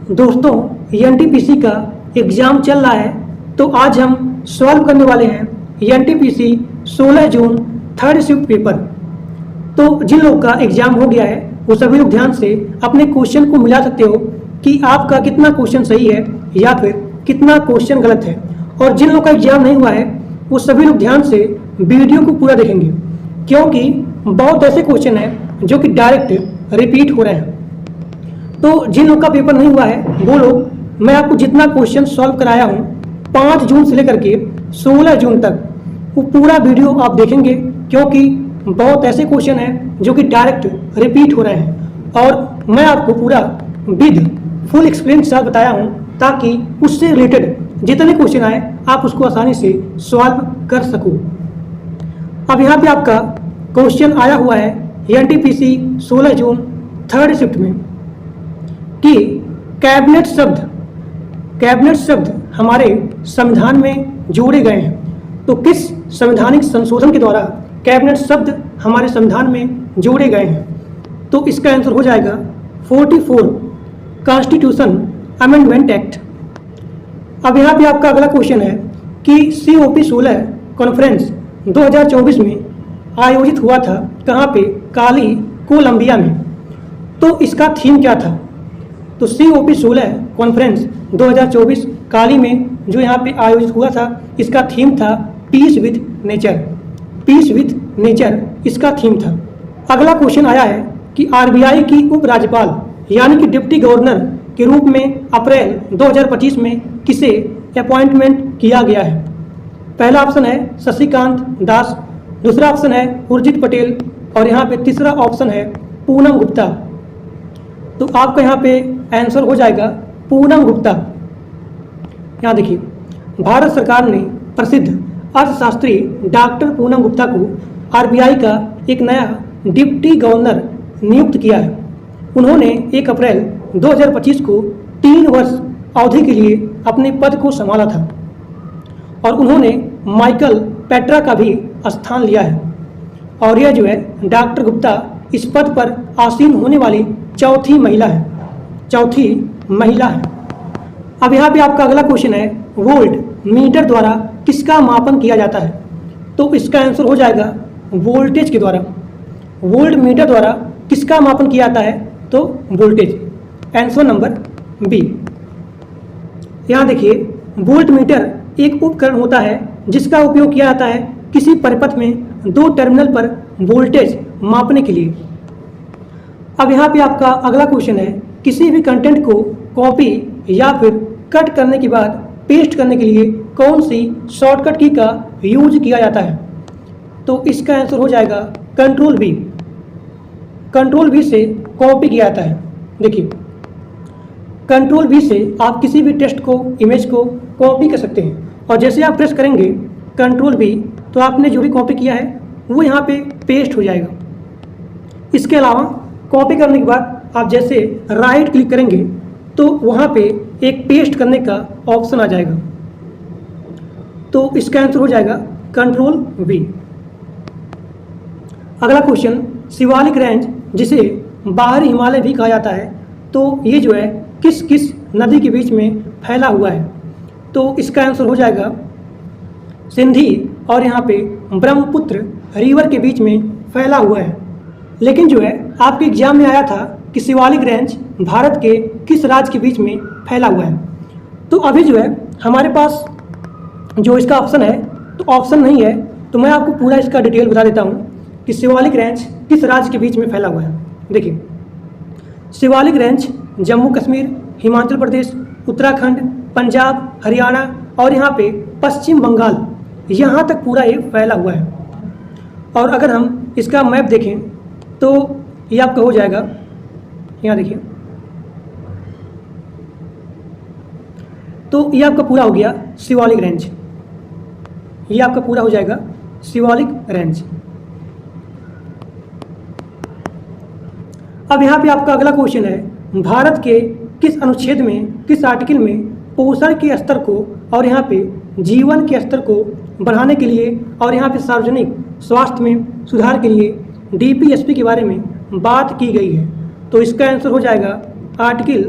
दोस्तों, एनटीपीसी का एग्ज़ाम चल रहा है, तो आज हम सॉल्व करने वाले हैं NTPC 16 June third shift paper. तो जिन लोग का एग्ज़ाम हो गया है वो सभी लोग ध्यान से अपने क्वेश्चन को मिला सकते हो कि आपका कितना क्वेश्चन सही है या फिर कितना क्वेश्चन गलत है। और जिन लोग का एग्ज़ाम नहीं हुआ है वो सभी लोग ध्यान से वीडियो को पूरा देखेंगे, क्योंकि बहुत ऐसे क्वेश्चन हैं जो कि डायरेक्ट रिपीट हो रहे हैं। तो जिन लोग का पेपर नहीं हुआ है वो लोग, मैं आपको जितना क्वेश्चन सॉल्व कराया हूँ 5 जून से लेकर के 16 जून तक, वो पूरा वीडियो आप देखेंगे, क्योंकि बहुत ऐसे क्वेश्चन हैं जो कि डायरेक्ट रिपीट हो रहे हैं। और मैं आपको पूरा विद फुल एक्सप्लेन के साथ बताया हूँ, ताकि उससे रिलेटेड जितने क्वेश्चन आए आप उसको आसानी से सॉल्व कर सको। अब यहाँ पे आपका क्वेश्चन आया हुआ है एनटीपीसी 16 जून थर्ड शिफ्ट में कि कैबिनेट शब्द हमारे संविधान में जोड़े गए हैं। तो किस संवैधानिक संशोधन के द्वारा कैबिनेट शब्द हमारे संविधान में जोड़े गए हैं? तो इसका आंसर हो जाएगा 44 कॉन्स्टिट्यूशन अमेंडमेंट एक्ट। अब यहाँ पे आपका अगला क्वेश्चन है कि COP 16 कॉन्फ्रेंस 2024 में आयोजित हुआ था कहाँ पे? काली, कोलंबिया में। तो इसका थीम क्या था? तो COP 16 कॉन्फ्रेंस 2024 काली में जो यहाँ पे आयोजित हुआ था, इसका थीम था peace with nature. Peace with nature इसका थीम था। अगला क्वेश्चन आया है कि RBI की उपराज्यपाल यानी कि डिप्टी गवर्नर के रूप में अप्रैल 2025 में किसे अपॉइंटमेंट किया गया है? पहला ऑप्शन है शशिकांत दास, दूसरा ऑप्शन है उर्जित पटेल, और यहाँ पे तीसरा ऑप्शन है पूनम गुप्ता। तो आपका यहाँ पे आंसर हो जाएगा पूनम गुप्ता। यहाँ देखिए, भारत सरकार ने प्रसिद्ध अर्थशास्त्री डॉक्टर पूनम गुप्ता को RBI का एक नया डिप्टी गवर्नर नियुक्त किया है। उन्होंने 1 अप्रैल 2025 को 3 वर्ष अवधि के लिए अपने पद को संभाला था, और उन्होंने माइकल पेट्रा का भी स्थान लिया है। और यह जो है डॉक्टर गुप्ता इस पद पर आसीन होने वाली चौथी महिला है। अब यहाँ पे आपका अगला क्वेश्चन है वोल्ट मीटर द्वारा किसका मापन किया जाता है? तो इसका आंसर हो जाएगा वोल्टेज के द्वारा। वोल्ट मीटर द्वारा किसका मापन किया जाता है? तो वोल्टेज। Answer number B. यहाँ देखिए, वोल्ट मीटर एक उपकरण होता है जिसका उपयोग किया जाता है किसी परिपथ में 2 टर्मिनल पर वोल्टेज मापने के लिए। अब यहाँ पे आपका अगला क्वेश्चन है किसी भी कंटेंट को कॉपी या फिर कट करने के बाद पेस्ट करने के लिए कौन सी शॉर्टकट की का यूज किया जाता है? तो इसका आंसर हो जाएगा कंट्रोल V। कंट्रोल V से कॉपी किया जाता है। देखिए, कंट्रोल V से आप किसी भी टेक्स्ट को, इमेज को कॉपी कर सकते हैं, और जैसे आप प्रेस करेंगे कंट्रोल V तो आपने जो भी कॉपी किया है वो यहाँ पे पेस्ट हो जाएगा। इसके अलावा कॉपी करने के बाद आप जैसे राइट क्लिक करेंगे तो वहाँ पे एक पेस्ट करने का ऑप्शन आ जाएगा। तो इसका आंसर हो जाएगा कंट्रोल V। अगला क्वेश्चन, शिवालिक रेंज जिसे बाहरी हिमालय भी कहा जाता है, तो ये जो है किस किस नदी के बीच में फैला हुआ है? तो इसका आंसर हो जाएगा सिंधी और यहाँ पे ब्रह्मपुत्र रिवर के बीच में फैला हुआ है। लेकिन जो है आपके एग्जाम में आया था कि शिवालिक रेंज भारत के किस राज्य के बीच में फैला हुआ है। तो अभी जो है हमारे पास जो इसका ऑप्शन है, तो ऑप्शन नहीं है, तो मैं आपको पूरा इसका डिटेल बता देता हूँ कि शिवालिक रेंज किस राज्य के बीच में फैला हुआ है। देखिए, शिवालिक रेंज जम्मू कश्मीर, हिमाचल प्रदेश, उत्तराखंड, पंजाब, हरियाणा और यहाँ पे पश्चिम बंगाल, यहाँ तक पूरा ये फैला हुआ है। और अगर हम इसका मैप देखें तो ये आपका हो जाएगा, यहाँ देखिए, तो ये आपका पूरा हो गया शिवालिक रेंज। ये आपका पूरा हो जाएगा शिवालिक रेंज। अब यहाँ पे आपका अगला क्वेश्चन है भारत के किस अनुच्छेद में, किस आर्टिकल में पोषण के स्तर को और यहाँ पे जीवन के स्तर को बढ़ाने के लिए और यहाँ पे सार्वजनिक स्वास्थ्य में सुधार के लिए DPSP के बारे में बात की गई है? तो इसका आंसर हो जाएगा आर्टिकल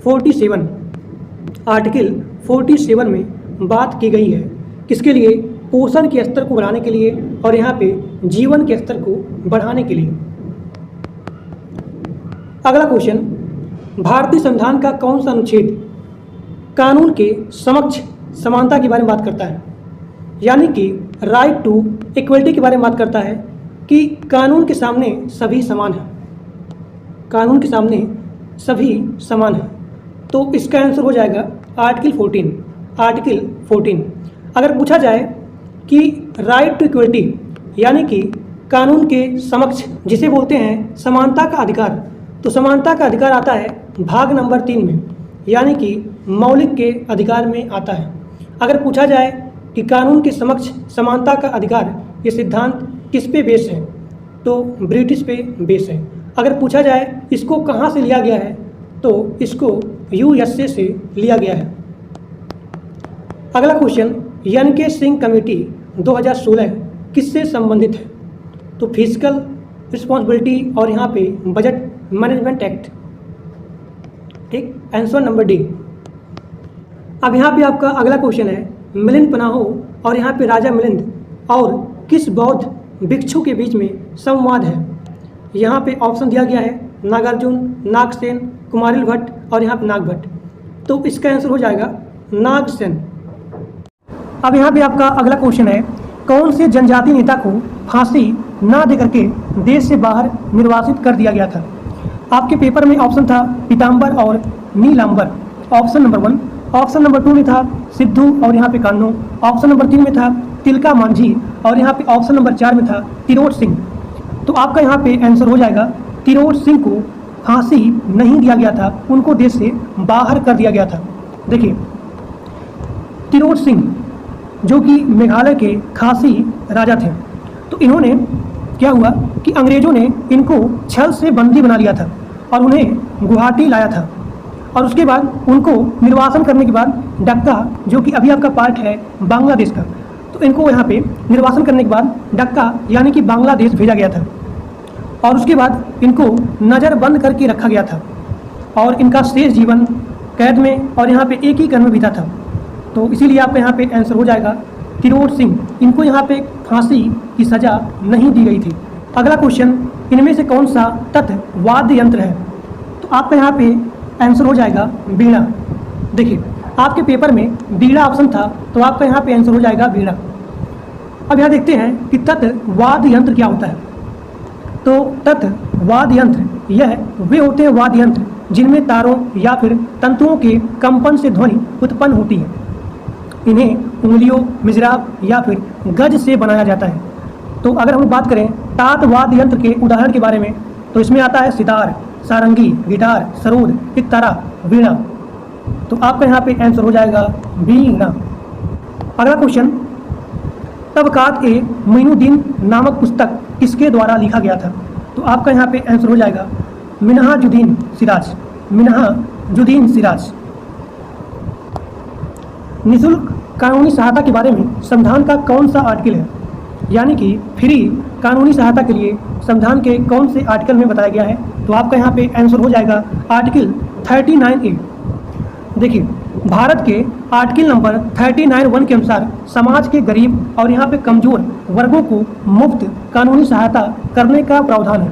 47 आर्टिकल 47 में बात की गई है किसके लिए? पोषण के स्तर को बढ़ाने के लिए और यहाँ पे जीवन के स्तर को बढ़ाने के लिए। अगला क्वेश्चन, भारतीय संविधान का कौन सा अनुच्छेद कानून के समक्ष समानता के बारे में बात करता है? यानी कि राइट टू इक्वलिटी के बारे में बात करता है कि कानून के सामने सभी समान हैं, कानून के सामने सभी समान हैं। तो इसका आंसर हो जाएगा आर्टिकल 14। आर्टिकल 14 अगर पूछा जाए कि राइट टू इक्वलिटी यानी कि कानून के समक्ष जिसे बोलते हैं समानता का अधिकार, तो समानता का अधिकार आता है भाग नंबर 3 में, यानी कि मौलिक के अधिकार में आता है। अगर पूछा जाए कि कानून के समक्ष समानता का अधिकार ये सिद्धांत किस पे बेस है, तो ब्रिटिश पे बेस है। अगर पूछा जाए इसको कहाँ से लिया गया है, तो इसको यूएसए से लिया गया है। अगला क्वेश्चन, एन.के. सिंह कमेटी 2016 किससे संबंधित है? तो फिजिकल रिस्पॉन्सिबिलिटी और यहाँ पे बजट मैनेजमेंट एक्ट। ठीक, आंसर नंबर डी। अब यहाँ पे आपका अगला क्वेश्चन है, मिलिंद पनाहो और यहाँ पे राजा मिलिंद और किस बौद्ध भिक्षु के बीच में संवाद है? यहाँ पे ऑप्शन दिया गया है नागार्जुन, नागसेन, कुमारिल भट्ट और यहाँ पे नागभट्ट। तो इसका आंसर हो जाएगा नागसेन। अब यहाँ पे आपका अगला क्वेश्चन है, कौन से जनजाति नेता को फांसी ना दे करके देश से बाहर निर्वासित कर दिया गया था? आपके पेपर में ऑप्शन था पीताम्बर और Nilambar, option number 1। Option number 2 में था सिद्धू और यहाँ पे कान्हो। ऑप्शन नंबर 3 में था तिलका मांझी और यहाँ पे ऑप्शन नंबर 4 में था तिरोट सिंह। तो आपका यहाँ पे आंसर हो जाएगा तिरोट सिंह को फांसी नहीं दिया गया था, उनको देश से बाहर कर दिया गया था। देखिए, तिरोट सिंह जो कि मेघालय के खासी राजा थे, तो इन्होंने क्या हुआ कि अंग्रेजों ने इनको छल से बंदी बना लिया था और उन्हें गुवाहाटी लाया था। और उसके बाद उनको निर्वासन करने के बाद डक्का, जो कि अभी आपका पार्ट है बांग्लादेश का, तो इनको यहाँ पे निर्वासन करने के बाद डक्का यानी कि बांग्लादेश भेजा गया था। और उसके बाद इनको नज़र बंद करके रखा गया था और इनका शेष जीवन कैद में और यहाँ पे एक ही घर में बीता था। तो इसीलिए आपका यहाँ पे आंसर हो जाएगा तिरोट सिंह। इनको यहाँ पे फांसी की सज़ा नहीं दी गई थी। अगला क्वेश्चन, इनमें से कौन सा तत्व वाद्य यंत्र है? तो आपका यहाँ पे आंसर हो जाएगा बीड़ा। देखिए, आपके पेपर में बीड़ा ऑप्शन था, तो आपका यहाँ पे आंसर हो जाएगा बीड़ा। अब यहाँ देखते हैं कि तत्व वाद्य यंत्र क्या होता है। तो तत्व वाद्य यंत्र यह वे होते हैं वाद्य यंत्र जिनमें तारों या फिर तंतुओं के कंपन से ध्वनि उत्पन्न होती है। इन्हें उंगलियों, मिजराब या फिर गज से बनाया जाता है। तो अगर हम बात करें तात वाद्य यंत्र के उदाहरण के बारे में, तो इसमें आता है सितार, सारंगी, गिटार, सरोद, इकतारा, वीणा। तो आपका यहाँ पे आंसर हो जाएगा वीणा। अगला क्वेश्चन, तबकात ए मोइनुद्दीन नामक पुस्तक किसके द्वारा लिखा गया था? तो आपका यहाँ पे आंसर हो जाएगा मिन्हाजुद्दीन सिराज। मिन्हाजुद्दीन सिराज। निःशुल्क कानूनी सहायता के बारे में संविधान का कौन सा आर्टिकल है? यानी कि फ्री कानूनी सहायता के लिए संविधान के कौन से आर्टिकल में बताया गया है? तो आपका यहाँ पे आंसर हो जाएगा आर्टिकल 39A। देखिए, भारत के आर्टिकल नंबर 39(1) के अनुसार समाज के गरीब और यहाँ पे कमजोर वर्गों को मुफ्त कानूनी सहायता करने का प्रावधान है।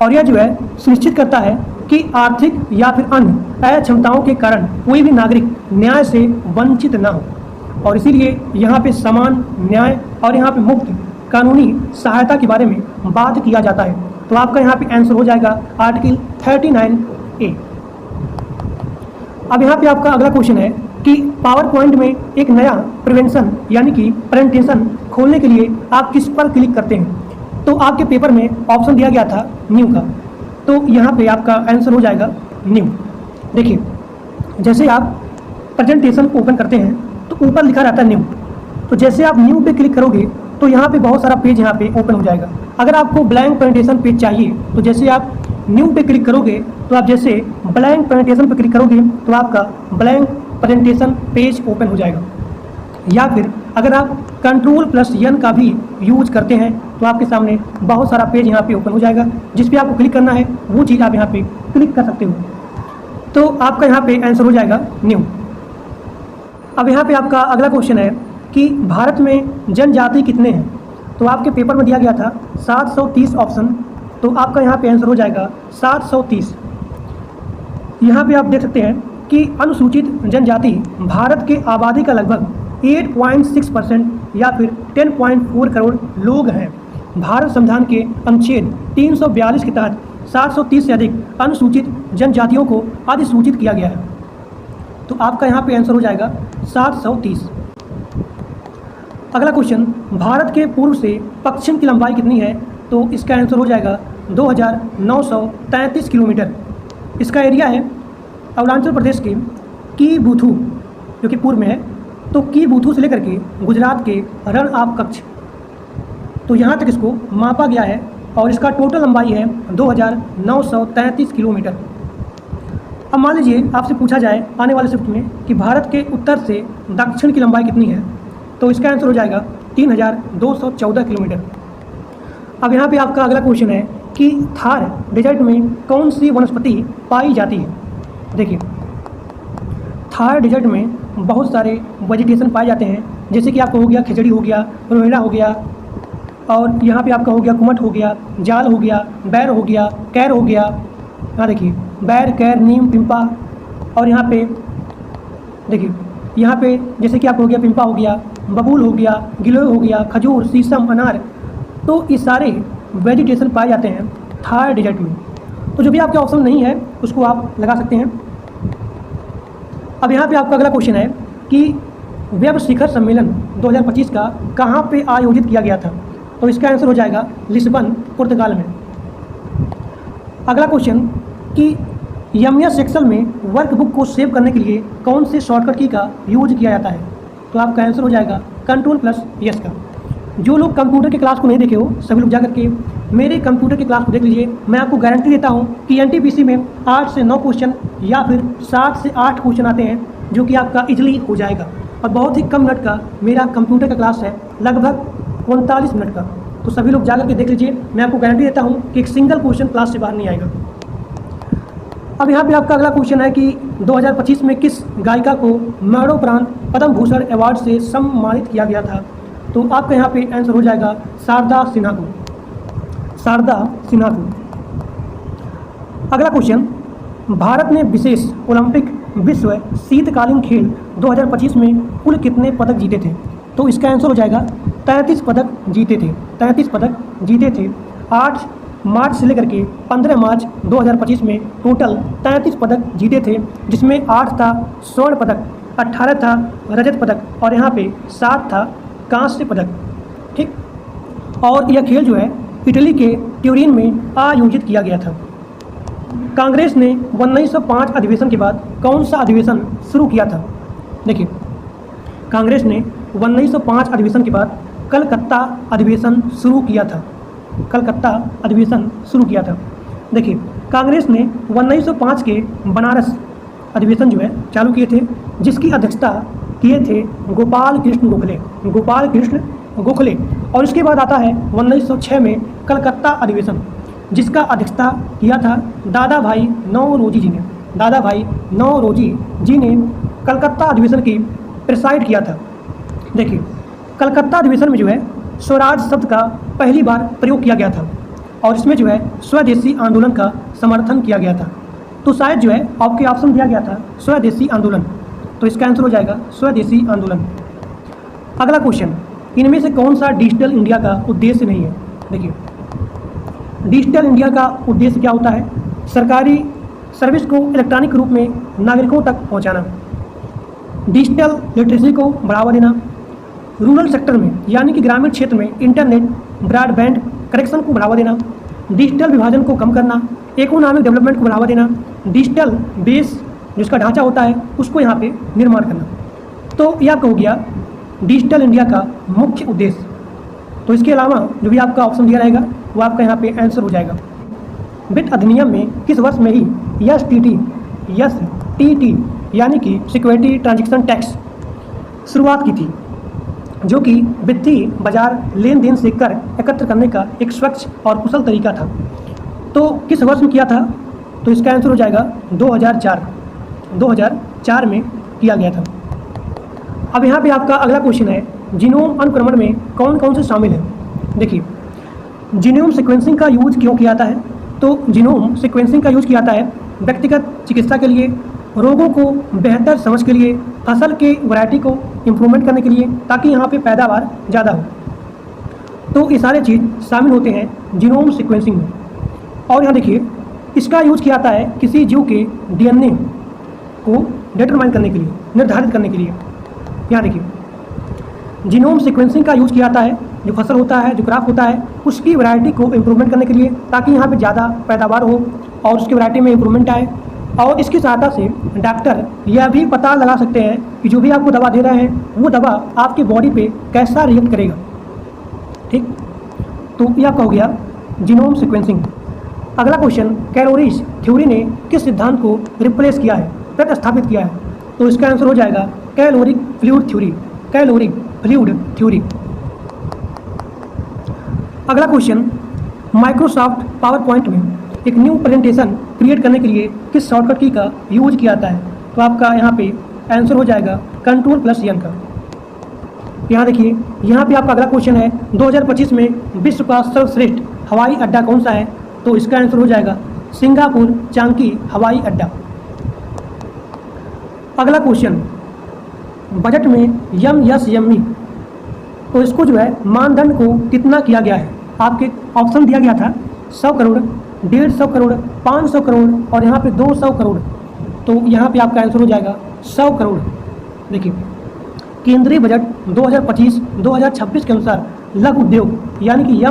और यह जो है सुनिश्चित करता है कि आर्थिक या फिर अन्य अक्षमताओं के कारण कोई भी नागरिक न्याय से वंचित ना हो। और इसीलिए यहाँ पे समान न्याय और यहाँ पे मुफ्त कानूनी सहायता के बारे में बात किया जाता है। तो आपका यहाँ पे आंसर हो जाएगा आर्टिकल 39A। अब यहाँ पे आपका अगला क्वेश्चन है कि पावर पॉइंट में एक नया प्रेजेंटेशन यानी कि प्रेजेंटेशन खोलने के लिए आप किस पर क्लिक करते हैं? तो आपके पेपर में ऑप्शन दिया गया था न्यू का, तो यहाँ पे आपका आंसर हो जाएगा न्यू। देखिए, जैसे आप प्रेजेंटेशन ओपन करते हैं तो ऊपर लिखा रहता है न्यू, तो जैसे आप न्यू पे क्लिक करोगे तो यहाँ पे बहुत सारा पेज यहाँ पे ओपन हो जाएगा। अगर आपको ब्लैंक प्रेजेंटेशन पेज चाहिए तो जैसे आप न्यू पे क्लिक करोगे तो आप जैसे ब्लैंक प्रेजेंटेशन पे क्लिक करोगे तो आपका ब्लैंक प्रेजेंटेशन पेज ओपन हो जाएगा। या फिर अगर आप Ctrl+N का भी यूज करते हैं तो आपके सामने बहुत सारा पेज यहाँ पे ओपन हो जाएगा। जिस पे आपको क्लिक करना है वो चीज़ आप यहाँ पे क्लिक कर सकते हो। तो आपका यहाँ पे आंसर हो जाएगा न्यू। अब यहाँ पे आपका अगला क्वेश्चन है कि भारत में जनजाति कितने हैं। तो आपके पेपर में दिया गया था 730 ऑप्शन, तो आपका यहाँ पे आंसर हो जाएगा 730। यहाँ पे आप देख सकते हैं कि अनुसूचित जनजाति भारत के आबादी का लगभग 8.6% या फिर 10.4 करोड़ लोग हैं। भारत संविधान के अनुच्छेद 342 के तहत 730 से अधिक अनुसूचित जनजातियों को अधिसूचित किया गया है। तो आपका यहाँ पे आंसर हो जाएगा 730। अगला क्वेश्चन, भारत के पूर्व से पश्चिम की लंबाई कितनी है। तो इसका आंसर हो जाएगा 2933 किलोमीटर। इसका एरिया है अरुणाचल प्रदेश के कीबुथु जो कि पूर्व में है, तो कीबुथु से लेकर के गुजरात के रण ऑफ कच्छ, तो यहाँ तक इसको मापा गया है और इसका टोटल लंबाई है 2933 किलोमीटर। अब मान लीजिए आपसे पूछा जाए आने वाले शिफ्ट में कि भारत के उत्तर से दक्षिण की लंबाई कितनी है, तो इसका आंसर हो जाएगा 3214 किलोमीटर। अब यहाँ पे आपका अगला क्वेश्चन है कि थार डेजर्ट में कौन सी वनस्पति पाई जाती है। देखिए, थार डेजर्ट में बहुत सारे वेजिटेशन पाए जाते हैं, जैसे कि आपको हो गया खिचड़ी हो गया, रोहिड़ा हो गया, और यहाँ पे आपका हो गया कुमट हो गया, जाल हो गया, बैर हो गया, कैर हो गया। यहाँ देखिए बैर, कैर, नीम, पिंपा, और यहाँ पे देखिए यहाँ पे जैसे कि आपको हो गया पिंपा हो गया, बबूल हो गया, गिलोय हो गया, खजूर, शीशम, अनार, तो ये सारे वेजिटेशन पाए जाते हैं थार डेजर्ट में। तो जो भी आपके ऑप्शन नहीं है उसको आप लगा सकते हैं। अब यहाँ पे आपका अगला क्वेश्चन है कि वेब शिखर सम्मेलन 2025 का कहाँ पे आयोजित किया गया था। तो इसका आंसर हो जाएगा लिस्बन, पुर्तगाल में। अगला क्वेश्चन कि एमएस एक्सेल में वर्कबुक को सेव करने के लिए कौन से शॉर्टकट की का यूज किया जाता है। तो आपका आंसर हो जाएगा Ctrl+S का। जो लोग कंप्यूटर के क्लास को नहीं देखे हो सभी लोग जाकर के मेरे कंप्यूटर के क्लास को देख लीजिए। मैं आपको गारंटी देता हूं कि एनटीपीसी में 8 से 9 क्वेश्चन या फिर 7 से 8 क्वेश्चन आते हैं जो कि आपका इजीली हो जाएगा। और बहुत ही कम मिनट का मेरा कंप्यूटर का क्लास है, लगभग 39 मिनट का। तो सभी लोग जाकर के देख लीजिए, मैं आपको गारंटी देता हूँ कि एक सिंगल क्वेश्चन क्लास से बाहर नहीं आएगा। अब यहाँ पे आपका अगला क्वेश्चन है कि 2025 में किस गायिका को मरणोपरांत पद्म भूषण अवार्ड से सम्मानित किया गया था। तो आपका यहाँ पे आंसर हो जाएगा शारदा सिन्हा को। शारदा सिन्हा को। अगला क्वेश्चन, भारत ने विशेष ओलंपिक विश्व शीतकालीन खेल 2025 में कुल कितने पदक जीते थे। तो इसका आंसर हो जाएगा 33 पदक जीते थे। 33 पदक जीते थे। 8 मार्च से लेकर के 15 मार्च 2025 में टोटल 33 पदक जीते थे, जिसमें 8 था स्वर्ण पदक, 18 था रजत पदक और यहाँ पे 7 था कांस्य पदक। ठीक, और यह खेल जो है इटली के ट्यूरिन में आयोजित किया गया था। कांग्रेस ने 1905 अधिवेशन के बाद कौन सा अधिवेशन शुरू किया था। देखिए, कांग्रेस ने 1905 अधिवेशन के बाद कलकत्ता अधिवेशन शुरू किया था। कलकत्ता अधिवेशन शुरू किया था। देखिए, कांग्रेस ने 1905 के बनारस अधिवेशन जो है चालू किए थे, जिसकी अध्यक्षता किए थे गोपाल कृष्ण गोखले। गोपाल कृष्ण गोखले। और इसके बाद आता है 1906 में कलकत्ता अधिवेशन, जिसका अध्यक्षता किया था दादा भाई नौरोजी जी ने। दादा भाई नौरोजी जी ने कलकत्ता अधिवेशन की प्रिसाइड किया था। देखिए, कलकत्ता अधिवेशन में जो है स्वराज शब्द का पहली बार प्रयोग किया गया था और इसमें जो है स्वदेशी आंदोलन का समर्थन किया गया था। तो शायद जो है आपके ऑप्शन दिया गया था स्वदेशी आंदोलन, तो इसका आंसर हो जाएगा स्वदेशी आंदोलन। अगला क्वेश्चन, इनमें से कौन सा डिजिटल इंडिया का उद्देश्य नहीं है। देखिए, डिजिटल इंडिया का उद्देश्य क्या होता है। सरकारी सर्विस को इलेक्ट्रॉनिक रूप में नागरिकों तक पहुंचाना, डिजिटल लिटरेसी को बढ़ावा देना, रूरल सेक्टर में यानी कि ग्रामीण क्षेत्र में इंटरनेट ब्रॉडबैंड कनेक्शन को बढ़ावा देना, डिजिटल विभाजन को कम करना, इकोनॉमिक डेवलपमेंट को बढ़ावा देना, डिजिटल बेस जिसका ढांचा होता है उसको यहाँ पे निर्माण करना। तो यह आपका हो गया डिजिटल इंडिया का मुख्य उद्देश्य। तो इसके अलावा जो भी आपका ऑप्शन दिया रहेगा वो आपका यहाँ पे आंसर हो जाएगा। वित्त अधिनियम में किस वर्ष में ही STT यानी कि सिक्योरिटी ट्रांजैक्शन टैक्स शुरुआत की थी, जो कि वित्तीय बाजार लेन देन से कर एकत्र करने का एक स्वच्छ और कुशल तरीका था। तो किस वर्ष में किया था। तो इसका आंसर हो जाएगा 2004। 2004 में किया गया था। अब यहाँ पे आपका अगला क्वेश्चन है, जीनोम अनुक्रमण में कौन कौन से शामिल हैं। देखिए, जीनोम सीक्वेंसिंग का यूज क्यों किया जाता है, तो जीनोम सीक्वेंसिंग का यूज किया जाता है व्यक्तिगत चिकित्सा के लिए, रोगों को बेहतर समझ के लिए, फसल के वैरायटी को इम्प्रूवमेंट करने के लिए, ताकि यहाँ पे पैदावार ज़्यादा हो। तो ये सारे चीज़ शामिल होते हैं जीनोम सीक्वेंसिंग में। और यहाँ देखिए, इसका यूज किया जाता है किसी जीव के डीएनए को डिटरमाइन करने के लिए, निर्धारित करने के लिए। यहाँ देखिए, जीनोम सीक्वेंसिंग का यूज किया जाता है जो फसल होता है, जो क्रॉप होता है, उसकी वैरायटी को इम्प्रूवमेंट करने के लिए, ताकि यहाँ पे ज़्यादा पैदावार हो और उसकी वैरायटी में इम्प्रूवमेंट आए। और इसकी सहायता से डॉक्टर यह भी पता लगा सकते हैं कि जो भी आपको दवा दे रहे हैं वो दवा आपकी बॉडी पे कैसा रिएक्ट करेगा। ठीक, तो यह आपका हो गया जीनोम सीक्वेंसिंग। अगला क्वेश्चन, कैलोरीज थ्योरी ने किस सिद्धांत को रिप्लेस किया है, प्रतिस्थापित किया है। तो इसका आंसर हो जाएगा caloric fluid theory, caloric fluid theory. अगला क्वेश्चन, माइक्रोसॉफ्ट पावर पॉइंट में एक न्यू प्रेजेंटेशन क्रिएट करने के लिए किस शॉर्टकट की का यूज किया जाता है। तो आपका यहाँ पे आंसर हो जाएगा Ctrl+N का। यहाँ देखिए, यहाँ पे आपका अगला क्वेश्चन है, 2025 में विश्व का सर्वश्रेष्ठ हवाई अड्डा कौन सा है। तो इसका आंसर हो जाएगा सिंगापुर चांगी हवाई अड्डा। अगला क्वेश्चन, बजट में यमई, तो इसको जो है मानदंड को कितना किया गया है। आपके ऑप्शन दिया गया था 100 करोड़, 150 करोड़, 500 करोड़ और यहाँ पे 200 करोड़। तो यहाँ पे आपका आंसर हो जाएगा 100 करोड़। देखिए, केंद्रीय बजट 2025-2026 के अनुसार लघु उद्योग यानी कि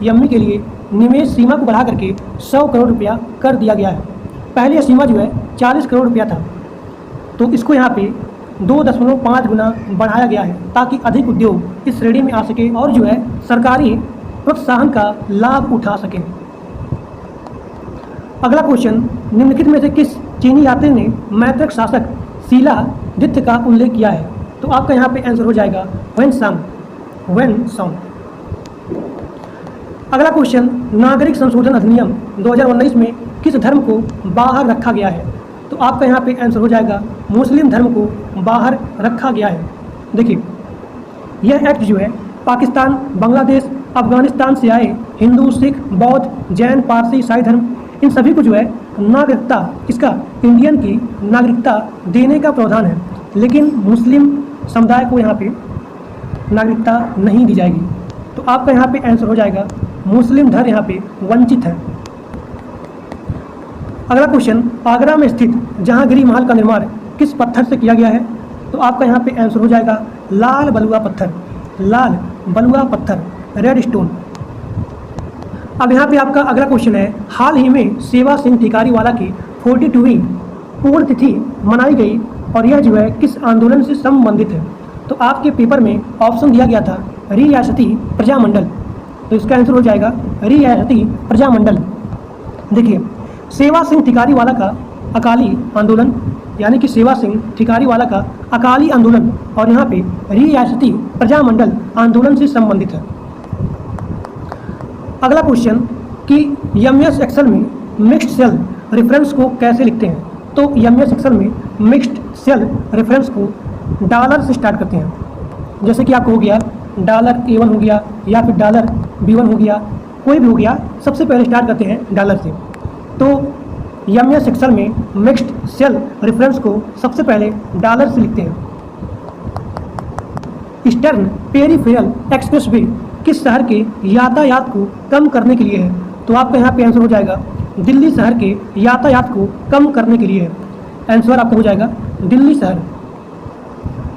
यमई के लिए निवेश सीमा को बढ़ा करके 100 करोड़ रुपया कर दिया गया है। पहले यह सीमा जो है 40 करोड़ रुपया था, तो इसको यहाँ पे 2.5 गुना बढ़ाया गया है ताकि अधिक उद्योग इस श्रेणी में आ सके और जो है सरकारी प्रोत्साहन का लाभ उठा सके। अगला क्वेश्चन, निम्नलिखित में से किस चीनी यात्री ने मैत्रक शासक शिलादित्य का उल्लेख किया है। तो आपका यहाँ पे आंसर हो जाएगा वेनसांग। अगला क्वेश्चन, नागरिक संशोधन अधिनियम 2019 में किस धर्म को बाहर रखा गया है। तो आपका यहाँ पे आंसर हो जाएगा मुस्लिम धर्म को बाहर रखा गया है। देखिए, यह एक्ट जो है पाकिस्तान, बांग्लादेश, अफगानिस्तान से आए हिंदू, सिख, बौद्ध, जैन, पारसी, ईसाई धर्म, इन सभी को जो है नागरिकता, इसका इंडियन की नागरिकता देने का प्रावधान है, लेकिन मुस्लिम समुदाय को यहाँ पे नागरिकता नहीं दी जाएगी। तो आपका यहाँ पे आंसर हो जाएगा मुस्लिम धर्म यहाँ पे वंचित है। अगला क्वेश्चन, आगरा में स्थित जहांगीर महल का निर्माण किस पत्थर से किया गया है। तो आपका यहाँ पे आंसर हो जाएगा लाल बलुआ पत्थर, लाल बलुआ पत्थर, रेड स्टोन। अब यहाँ पे आपका अगला क्वेश्चन है, हाल ही में सेवा सिंह थिकारीवाला की 42वीं पुण्यतिथि मनाई गई और यह जो है किस आंदोलन से संबंधित है। तो आपके पेपर में ऑप्शन दिया गया था रियासती प्रजामंडल, तो इसका आंसर हो जाएगा रियासती प्रजामंडल। देखिए, सेवा सिंह थिकारीवाला का अकाली आंदोलन यानी कि सेवा सिंह थिकारीवाला का अकाली आंदोलन और यहाँ पे रियासती प्रजामंडल आंदोलन से संबंधित है। अगला क्वेश्चन कि एमएस एक्सेल में मिक्स्ड सेल रेफरेंस को कैसे लिखते हैं। तो एमएस एक्सेल में मिक्स्ड सेल रेफरेंस को डॉलर से स्टार्ट करते हैं, जैसे कि आपको हो गया $A1 हो गया या फिर $B1 हो गया, कोई भी हो गया, सबसे पहले स्टार्ट करते हैं डॉलर से। तो एमएस एक्सेल में मिक्स्ड सेल रेफरेंस को सबसे पहले डॉलर से लिखते हैं। ईस्टर्न पेरिफेरल एक्सप्रेसवे किस शहर के यातायात को कम करने के लिए है। तो आपका यहाँ पे आंसर हो जाएगा दिल्ली शहर के यातायात को कम करने के लिए है। आंसर आपका हो जाएगा दिल्ली शहर।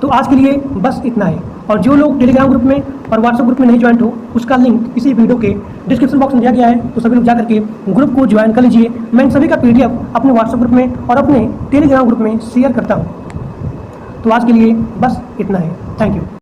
तो आज के लिए बस इतना है, और जो लोग टेलीग्राम ग्रुप में और व्हाट्सएप ग्रुप में नहीं ज्वाइन हो, उसका लिंक इसी वीडियो के डिस्क्रिप्शन बॉक्स में दिया गया है, तो सभी लोग जाकर के ग्रुप को ज्वाइन कर लीजिए। मैं इन सभी का PDF अपने व्हाट्सएप ग्रुप में और अपने टेलीग्राम ग्रुप में शेयर करता हूँ। तो आज के लिए बस इतना है। Thank you.